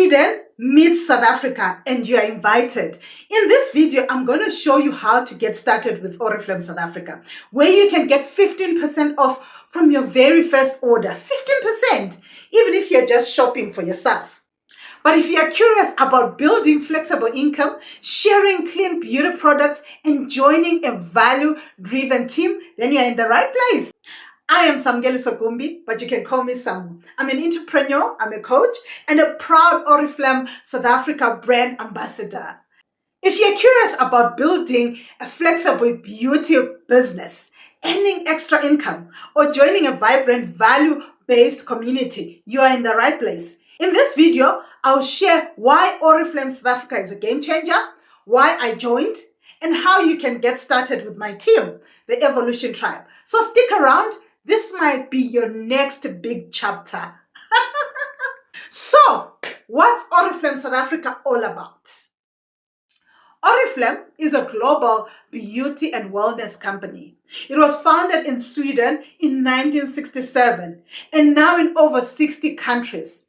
Sweden meets South Africa, and you are invited. In this video, I'm going to show you how to get started with Oriflame South Africa, where you can get 15% off from your very first order. 15%, even if you're just shopping for yourself. But if you are curious about building flexible income, sharing clean beauty products, and joining a value-driven team, then you're in the right place. I am Samukeliso Gumbie, but you can call me Samu. I'm an entrepreneur, I'm a coach, and a proud Oriflame South Africa brand ambassador. If you're curious about building a flexible beauty business, earning extra income, or joining a vibrant value-based community, you are in the right place. In this video, I'll share why Oriflame South Africa is a game changer, why I joined, and how you can get started with my team, the Evolution Tribe. So stick around. This might be your next big chapter. So, what's Oriflame South Africa all about? Oriflame is a global beauty and wellness company. It was founded in Sweden in 1967 and now in over 60 countries.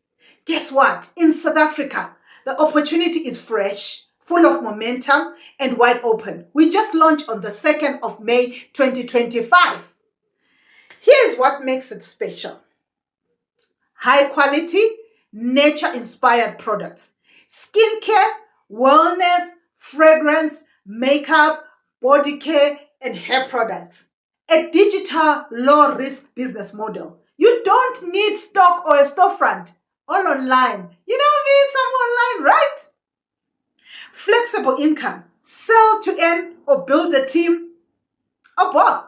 Guess what? In South Africa, the opportunity is fresh, full of momentum, and wide open. We just launched on the 2nd of May 2025. Here's what makes it special. High quality, nature-inspired products. Skincare, wellness, fragrance, makeup, body care, and hair products. A digital, low-risk business model. You don't need stock or a storefront. All online. You know me, some online, right? Flexible income. Sell to earn or build a team or both.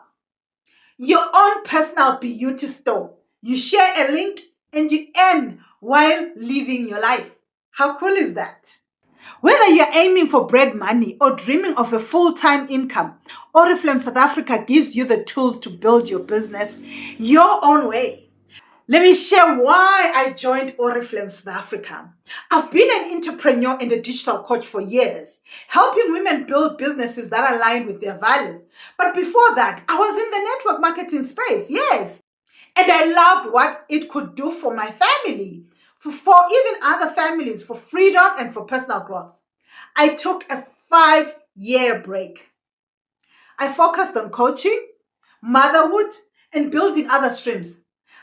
Your own personal beauty store. You share a link and you earn while living your life. How cool is that? Whether you're aiming for bread money or dreaming of a full-time income, Oriflame South Africa gives you the tools to build your business your own way. Let me share why I joined Oriflame South Africa. I've been an entrepreneur and a digital coach for years, helping women build businesses that align with their values. But before that, I was in the network marketing space, yes. And I loved what it could do for my family, for even other families, for freedom and for personal growth. I took a 5-year break. I focused on coaching, motherhood, and building other streams.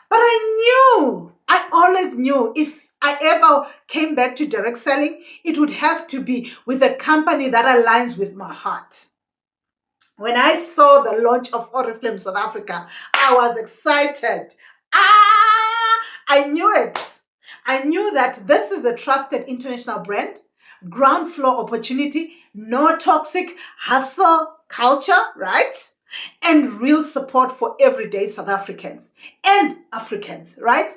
But I always knew if I ever came back to direct selling, it would have to be with a company that aligns with my heart. When I saw the launch of Oriflame South Africa, I was excited. I knew it. I knew that this is a trusted international brand, ground floor opportunity, no toxic hustle culture, right? And real support for everyday South Africans and Africans, right?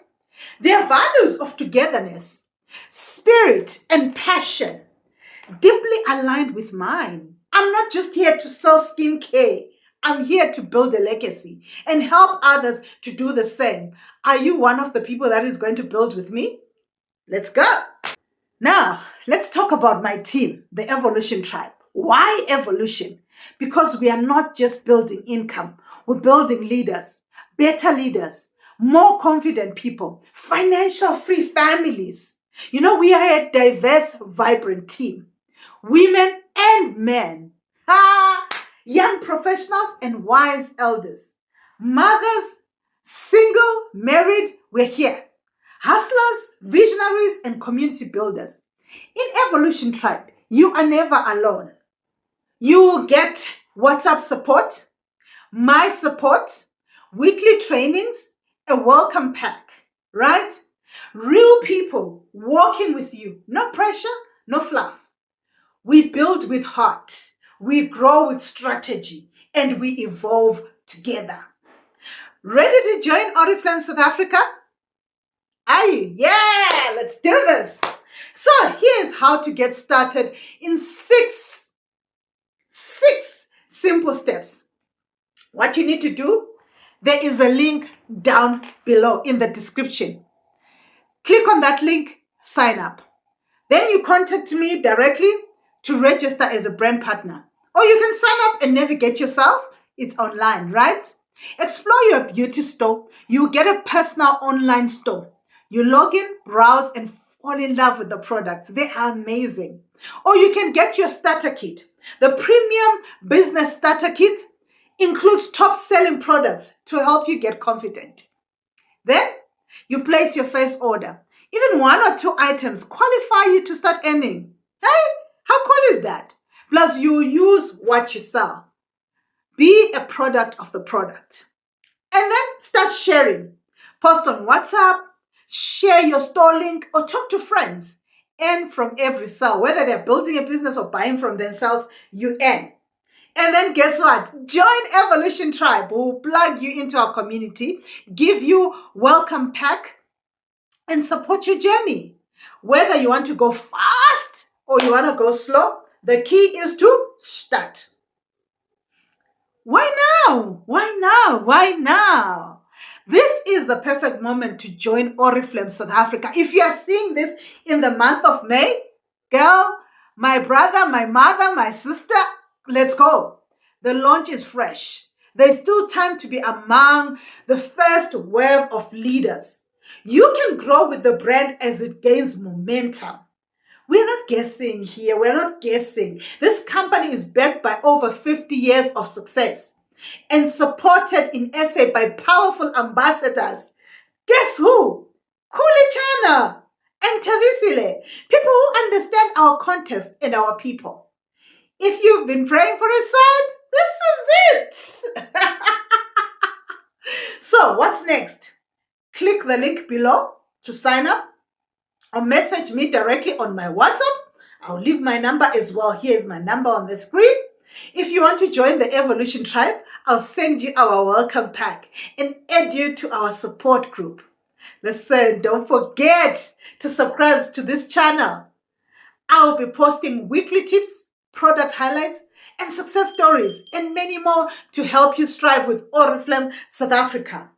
Their values of togetherness, spirit, and passion deeply aligned with mine. I'm not just here to sell skincare. I'm here to build a legacy and help others to do the same. Are you one of the people that is going to build with me? Let's go. Now, let's talk about my team, the Evolution Tribe. Why evolution? Because we are not just building income. We're building leaders, better leaders, more confident people, financial free families. You know, we are a diverse, vibrant team. Women and men. Young professionals and wise elders. Mothers, single, married, we're here. Hustlers, visionaries, and community builders. In Evolution Tribe, you are never alone. You get WhatsApp support, my support, weekly trainings, a welcome pack, right? Real people walking with you. No pressure, no fluff. We build with heart. We grow with strategy. And we evolve together. Ready to join Oriflame South Africa? Are you? Yeah, let's do this. So here's how to get started in six simple steps. What you need to do, there is a link down below in the description. Click on that link, sign up. Then you contact me directly to register as a brand partner. Or you can sign up and navigate yourself. It's online, right? Explore your beauty store. You get a personal online store. You log in, browse, and fall in love with the products. They are amazing. Or you can get your starter kit. The premium business starter kit includes top selling products to help you get confident. Then you place your first order. Even 1 or 2 items qualify you to start earning. Hey, how cool is that? Plus, you use what you sell. Be a product of the product. And then start sharing. Post on WhatsApp, share your store link, or talk to friends. Earn from every sale. Whether they're building a business or buying from themselves, you earn. And then guess what? Join Evolution Tribe. We'll plug you into our community, give you welcome pack, and support your journey. Whether you want to go fast or you want to go slow, the key is to start. Why now? Why now? Why now? This is the perfect moment to join Oriflame South Africa. If you are seeing this in the month of May, girl, my brother, my mother, my sister, let's go. The launch is fresh. There's still time to be among the first wave of leaders. You can grow with the brand as it gains momentum. We're not guessing here. We're not guessing. This company is backed by over 50 years of success and supported in SA by powerful ambassadors. Guess who? Kulichana and Tavisile. People who understand our context and our people. If you've been praying for a sign, this is it. So what's next? Click the link below to sign up or message me directly on my WhatsApp. I'll leave my number as well. Here's my number on the screen. If you want to join the Evolution Tribe, I'll send you our welcome pack and add you to our support group. Listen, don't forget to subscribe to this channel. I'll be posting weekly tips, product highlights, and success stories, and many more to help you strive with Oriflame South Africa.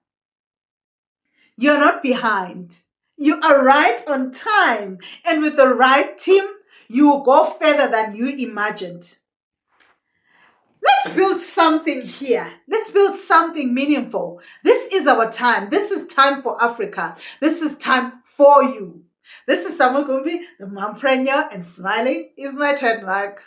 You're not behind. You are right on time. And with the right team, you will go further than you imagined. Let's build something here. Let's build something meaningful. This is our time. This is time for Africa. This is time for you. This is Samukeliso Gumbie, the Mompreneur, and smiling is my trademark.